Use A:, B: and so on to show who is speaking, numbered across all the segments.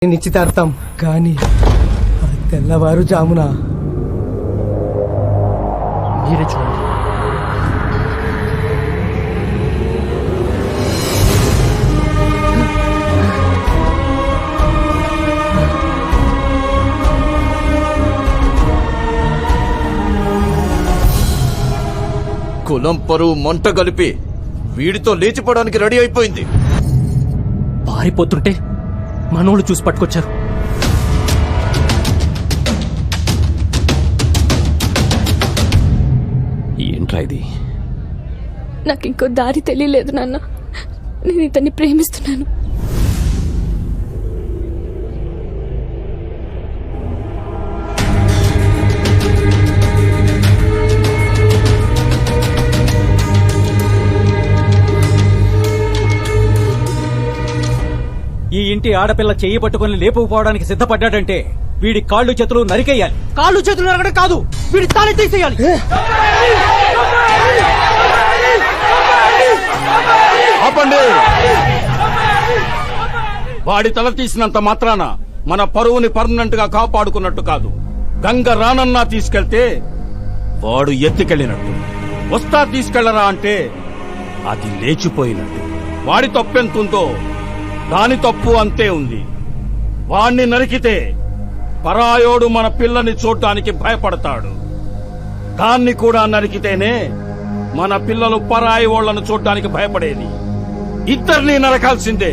A: నిశ్చితార్థం కానీ తెల్లవారుజామున
B: మీరే చూడండి.
C: కులం పరువు మంట కలిపి వీడితో లేచిపోవడానికి రెడీ అయిపోయింది.
B: పారిపోతుంటే మనోళ్ళు చూసి పట్టుకొచ్చారు.
D: ఏంట్రా ఇది?
E: నాకు ఇంకో దారి తెలియలేదు నాన్న. నేను ఇతన్ని ప్రేమిస్తున్నాను.
F: ఈ ఇంటి ఆడపిల్ల చెయ్యి పట్టుకుని లేపుకుపోవడానికి సిద్ధపడ్డాడంటే వీడి కాళ్ళు చేతులు నరికేయాలి.
B: కాళ్ళు చేతులు నరకడం కాదు, వీడి తాళి తీసేయాలి.
G: ఆపండి! వాడి తల తీసినంత మాత్రాన మన పరువుని పర్మనెంట్ గా కాపాడుకున్నట్టు కాదు. గంగ రానన్నా తీసుకెళ్తే వాడు ఎత్తికెళ్ళినట్టు. వస్తా తీసుకెళ్లరా అంటే అది లేచిపోయినట్టు. వాడి తప్పెంతుందో దాని తప్పు అంతే ఉంది. వాణ్ణి నరికితే పరాయోడు మన పిల్లని చూడ్డానికి భయపడతాడు. దాన్ని కూడా నరికితేనే మన పిల్లలు పరాయి ఓళ్లను చూడ్డానికి భయపడేది. ఇద్దరిని నరకాల్సిందే.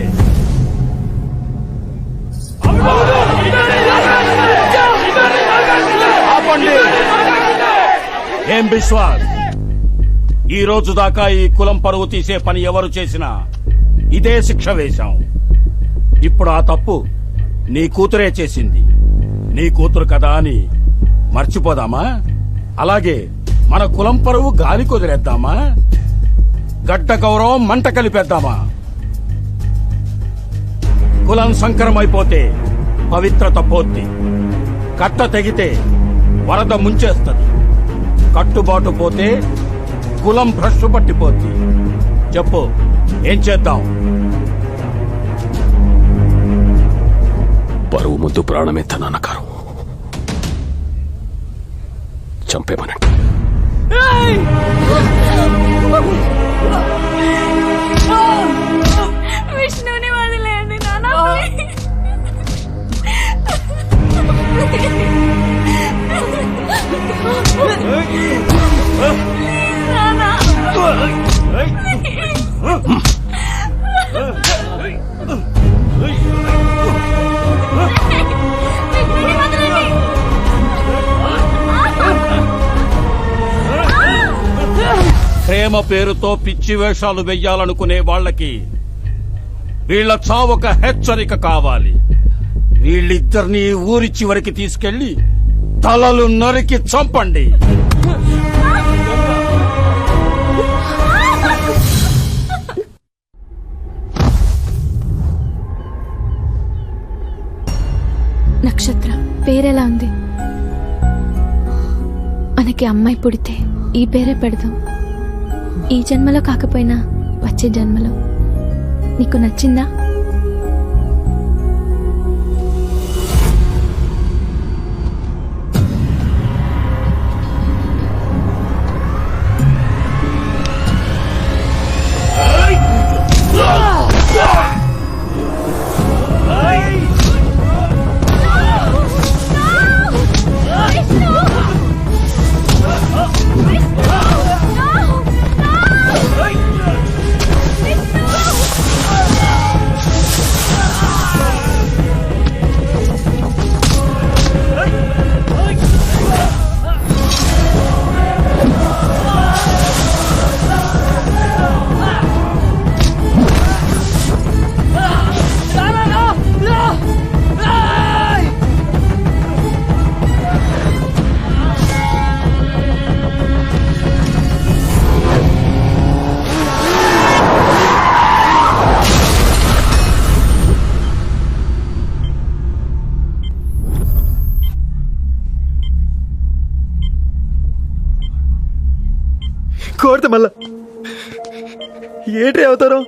G: ఆపండి! ఏం విశ్వాస్, ఈ రోజు దాకా ఈ కులం పరువు తీసే పని ఎవరు చేసినా ఇదే శిక్ష వేశాం. ఇప్పుడు ఆ తప్పు నీ కూతురే చేసింది. నీ కూతురు కదా అని మర్చిపోదామా? అలాగే మన కులం పరువు గాలి కుదిరేద్దామా? గడ్డ గౌరవం మంట కలిపేద్దామా? కులం సంకరమైపోతే పవిత్రత పోద్ది. కట్ట తెగితే వరద ముంచేస్తుంది. కట్టుబాటు పోతే కులం భ్రష్టు పట్టిపోద్ది. చెప్పు, ఏం చేద్దాం?
D: పరువు ముద్దు ప్రాణమే తననకారు. చంపేమనండి.
E: విష్ణుని వదిలేయండి నాన్న.
G: ప్రేమ పేరుతో పిచ్చి వేషాలు వెయ్యాలనుకునే వాళ్ళకి వీళ్ల చావొక హెచ్చరిక కావాలి. వీళ్ళిద్దరినీ ఊరి చివరికి తీసుకెళ్లి తలలు నరికి చంపండి.
E: నక్షత్ర పేరెలా ఉంది? మనకి అమ్మాయి పుడితే ఈ పేరే పెడదాం. ఈ జన్మలో కాకపోయినా వచ్చే జన్మలో. నీకు నచ్చిందా?
A: కోరితే మళ్ళా ఏంటి అవుతారు?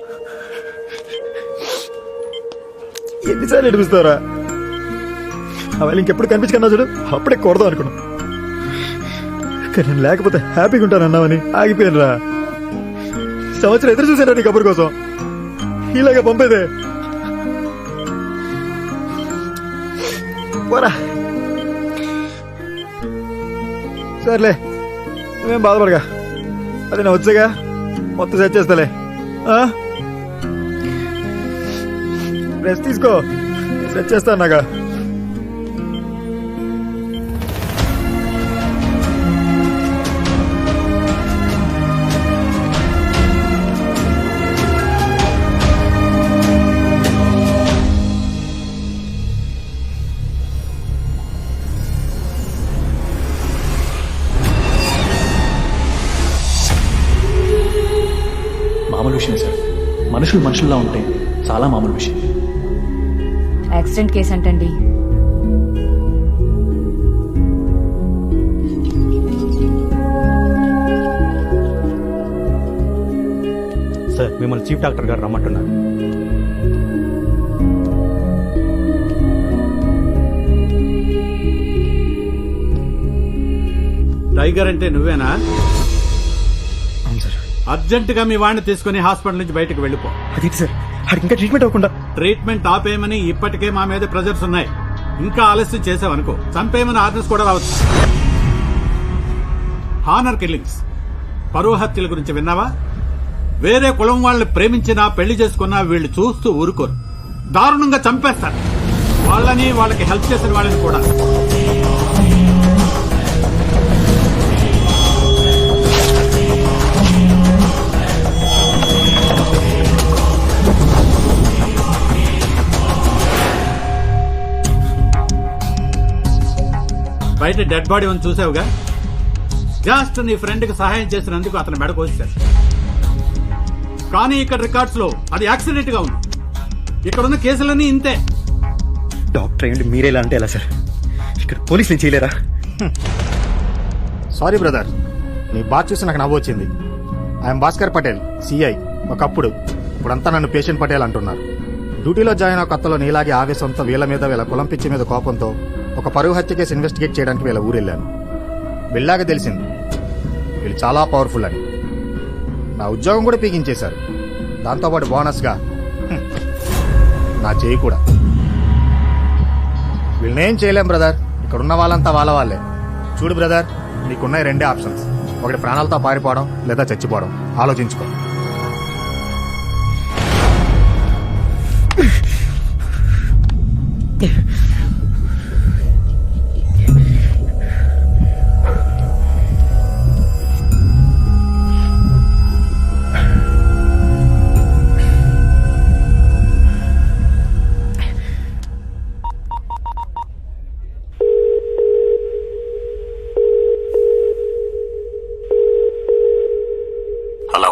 A: ఎన్నిసార్లు నడిపిస్తారా? వాళ్ళు ఇంకెప్పుడు కనిపించుకున్నా చూడు అప్పుడే కొడదాం అనుకున్నాం. కానీ నేను లేకపోతే హ్యాపీగా ఉంటానన్నావని ఆగిపోయాను రా. సంవత్సరం ఎదురు చూసారా నీ కబుర్ కోసం, ఇలాగే పంపేదే. పోరా సర్లే, నువ్వేం బాధపడగా, అది నేను వచ్చాగా మొత్తం సెట్ చేస్తాలే. రెస్ట్ తీసుకో, సెట్ చేస్తాను నాగా.
H: మామూలు విషయం సార్, మనుషులు మనుషుల్లా ఉంటే చాలా మామూలు విషయం.
I: యాక్సిడెంట్ కేసు అంటండి.
B: సార్ మిమ్మల్ని చీఫ్ డాక్టర్ గారు రమ్మంటున్నారు.
G: టైగర్ అంటే నువ్వేనా?
A: అవును సార్.
G: అర్జెంట్ గా మీ వాడిని తీసుకుని హాస్పిటల్ నుంచి బయటకు వెళ్ళిపో.
A: అదేంటి సార్, అడిగి ఇంకా ట్రీట్మెంట్ అవ్వకుండా?
G: ట్రీట్మెంట్ ఆపేయమని ఇప్పటికే మా మీద ప్రెజర్స్ ఉన్నాయి. ఇంకా ఆలస్యం చేసావనుకో చంపేయమని ఆర్డర్స్ కూడా రావచ్చు. హానర్ కిల్లింగ్స్, పరువు హత్యల గురించి విన్నావా? వేరే కులం వాళ్ళని ప్రేమించినా పెళ్లి చేసుకున్నా వీళ్ళు చూస్తూ ఊరుకోరు, దారుణంగా చంపేస్తారు. వాళ్ళని వాళ్ళకి హెల్ప్ చేసిన వాళ్ళని కూడా. బయట డెడ్ బాడీ ఉంది చూసావుగా. జస్ట్ నీ ఫ్రెండ్ కి సహాయం చేసినందుకు అతను మెడకు వచ్చాడు. కానీ ఇక్కడ రికార్డ్స్ లో అది యాక్సిడెంట్ గా ఉంది. ఇక్కడున్న కేసులన్నీ ఇంతే.
A: డాక్టర్ ఏంటి మీరేలా అంటే ఎలా సార్? ఇక్కడ పోలీసులు చేయలేరా?
J: సారీ బ్రదర్, నీ బాధ చూసి నాకు నవ్వు వచ్చింది. I'm Bhaskar Patel, CI. ఒకప్పుడు, ఇప్పుడంతా నన్ను పేషెంట్ పటేల్ అంటున్నారు. డ్యూటీలో జాయిన్ అవ్వ కొత్తలో నీలాగే ఆవేశంతో వీళ్ళ మీద వీళ్ళ కులం పిచ్చి మీద కోపంతో ఒక పరువు హత్య కేసు ఇన్వెస్టిగేట్ చేయడానికి వీళ్ళ ఊరెళ్ళాను. వెళ్ళాక తెలిసింది వీళ్ళు చాలా పవర్ఫుల్ అని. నా ఉద్యోగం కూడా పీకించేశారు. దాంతోపాటు బోనస్గా నా చేయి కూడా. వీళ్ళనేం చేయలేం బ్రదర్, ఇక్కడ ఉన్న వాళ్ళంతా వాళ్ళే. చూడు బ్రదర్, నీకున్నాయి రెండే ఆప్షన్స్. ఒకటి ప్రాణాలతో పారిపోవడం, లేదా చచ్చిపోవడం. ఆలోచించుకో.
D: హలో,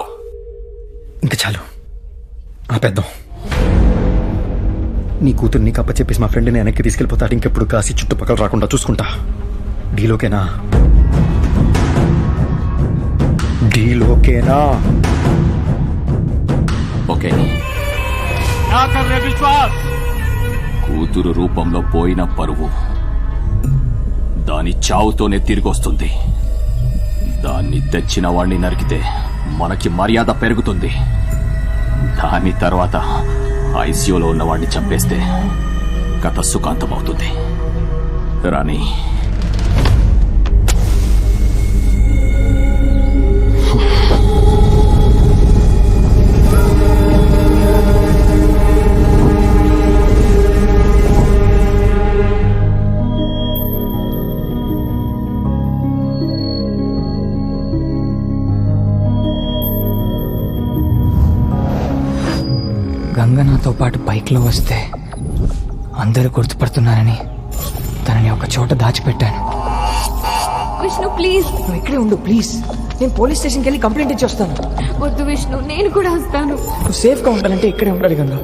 A: ఇంకా చాలు, ఆపేద్దాం. నీ కూతురు నీకు అప్పచెప్పేసి మా ఫ్రెండ్ని వెనక్కి తీసుకెళ్ళిపోతాడు. ఇంకెప్పుడు కాసి చుట్టుపక్కల రాకుండా చూసుకుంటా. డీలోకేనా? డీలోకేనా?
D: ఓకే.
G: విశ్వాస్,
D: కూతురు రూపంలో పోయిన పరువు దాని చావుతోనే తిరిగొస్తుంది. దాన్ని తెచ్చిన వాణ్ణి నరికితే మనకి మర్యాద పెరుగుతుంది. దాని తర్వాత ఐసీయూలో ఉన్నవాడిని చంపేస్తే కథ సుఖాంతమవుతుంది. రాణి,
K: గంగ నాతో పాటు బైక్లో వస్తే అందరూ గుర్తుపడుతున్నారని తనని ఒక చోట దాచిపెట్టాను.
E: విష్ణు ప్లీజ్.
K: నువ్వు ఇక్కడే ఉండు ప్లీజ్. నేను పోలీస్ స్టేషన్కి వెళ్ళి కంప్లైంట్ ఇచ్చి వస్తాను.
E: వద్దు విష్ణు, నేను కూడా వస్తాను.
K: నువ్వు సేఫ్గా ఉండాలంటే ఇక్కడే ఉండాలి గంగ.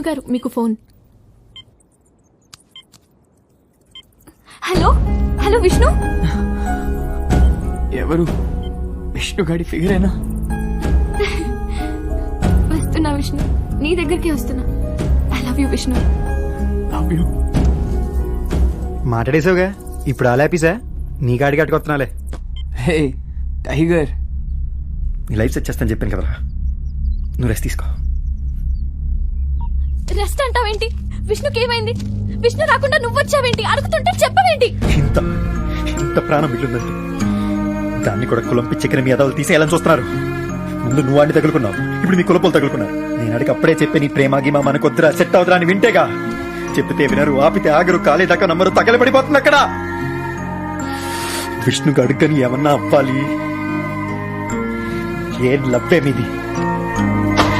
E: విష్ణు గారు మీకు ఫోన్. Hello hello Vishnu.
K: ఎవరు? విష్ణుగాడి ఫిగరేనా?
E: వస్తున్నా విష్ణు, నీ దగ్గరికి వస్తున్నా. I love you Vishnu.
K: Love you.
A: మాట్లాడేసావుగా, ఇప్పుడు ఆలాపీసా నీ కాడికి అట్టుకొస్తున్నాలే.
K: హే టైగర్,
A: నీ లైఫ్ సెట్ చేస్తాను చెప్పాను కదరా, నువ్వు రెస్ట్ తీసుకో.
E: రెస్ట్ అంటావేంటి? విష్ణుకి ఏమైంది? విష్ణు రాకుండా నువ్వు వచ్చావేంటి? అడుగుతుంటే చెప్పవేంటి?
A: ఇంత ఇంత ప్రాణం మిగిలిందంటే దాన్ని కూడా కులం పిచ్చెక్కిన మీ అదవులు తీసేయాలని చూస్తున్నారు. ముందు నువ్వు వాడిని తగులుకున్నావు, ఇప్పుడు నీ కులపోలు తగులుకున్నారు. నేను అడిగి అప్పుడే చెప్పే నీ ప్రేమ గిమా మనకొద్దురా, సెట్ అవుతురా అని వింటేగా. చెప్తే వినరు, ఆపితే ఆగరు, కాలేదాకా నమ్మరు, తగలబడిపోతుంది అక్కడ. విష్ణుకు అడుగని ఏమన్నా అవ్వాలి. ఏ లవ్వే మీది?